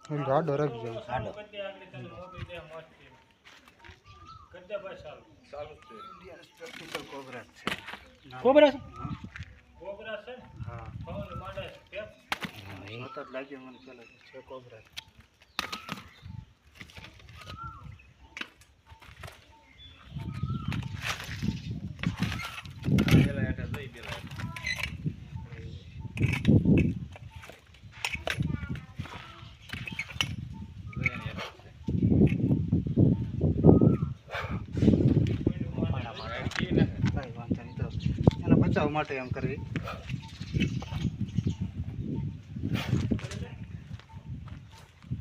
ગાડો રાખજો ગાડો practical cobra છે cobra છે હા હોતા જ લાગ્યો મને પેલા છે કોબરા એના બચાવ માટે એમ કરવી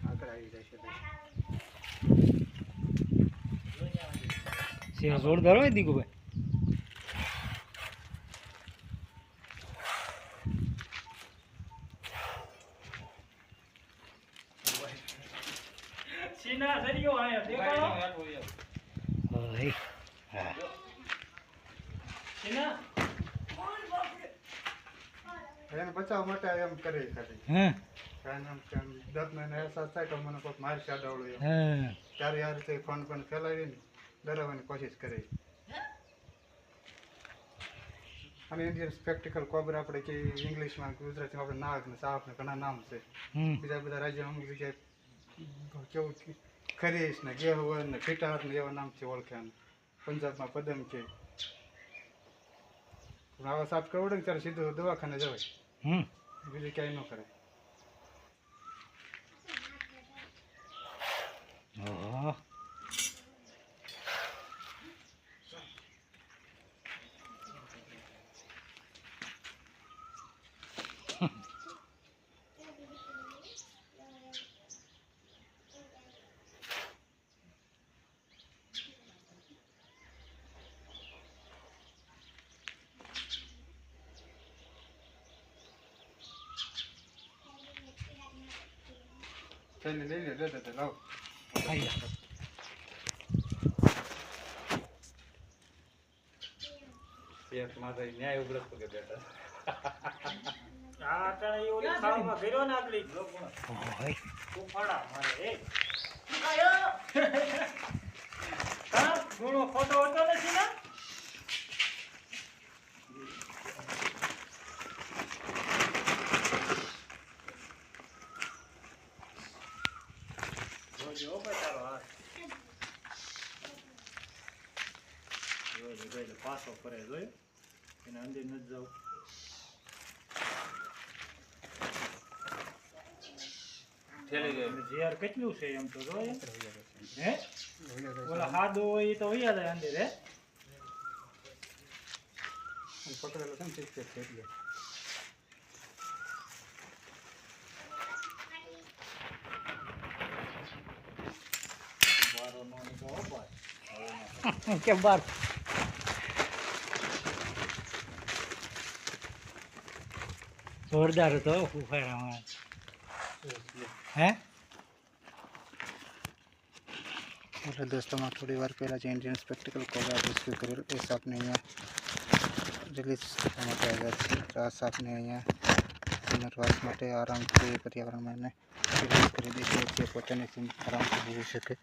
આગળ આવી જશે સિંહ જોરદાર હોય દીકુભાઈ સીના સરિયો આયા દેખાડો ઓય હા સીના એને બચાવવા માટે એમ કરે ખાલી હા કારણ એમ દસ મહિના અહેસાસ થાય તો મને કોઈ મારી શાડાવડું એમ હા ત્યારે આ રીતે ફોન ફેલાવીને ડરાવવાની કોશિશ કરે અને ઇન્ડિયન સ્પેક્ટિકલ કોબરા આપણે કે ઇંગ્લિશમાં ગુજરાતીમાં આપણે નાગ ને સાપ ને ઘણા નામ છે બીજા બધા રાજ્યોમાં અમુક જગ્યાએ કેવું ખરીશ ને ગેહવર ને ફીટાર ને એવા નામથી ઓળખ્યા પંજાબમાં પદમ કે આવા સાફ કરવું ને ત્યારે સીધું દવાખાને જવાય બીજું ક્યાંય ન કરે ઓહો થઈને લઈ લે દે લાવ ખાઈ એક માથે ન્યાય ઉભરો કે બેટા આ કાણે ઓલી ખાવામાં ગયો ને આગલી ઓય ઉફાડા મારે એ આયો હા ગુણો ફોટો હતો ને સીના જોજો બતારો હા જોજો પાછો કરે જોયો એને અંદર ન જાવ ઝેર કેટલું છે એમ તો જો હે ઓલા હાદો હોય એ તો વયા જાય અંદર હે પકડેલો છે ને ઠીક છે એટલે વારો નો નીકળો બાર કેમ બાર જોરદાર હતો ઉફાડામાં હે એટલે દોસ્તોમાં થોડી વાર પહેલાં જે ઇન્ડિયન સ્પેક્ટિકલ કોબરા રેસ્ક્યુ કરેલ એ સાપને અહીંયા રિલીઝ કરવા માટે આવ્યા છે આ સાપને અહીંયા પુનર્વાસ માટે આરામથી પર્યાવરણમાં એને રિલીઝ કરી દે છે જે પોતાની આરામથી જીવી શકે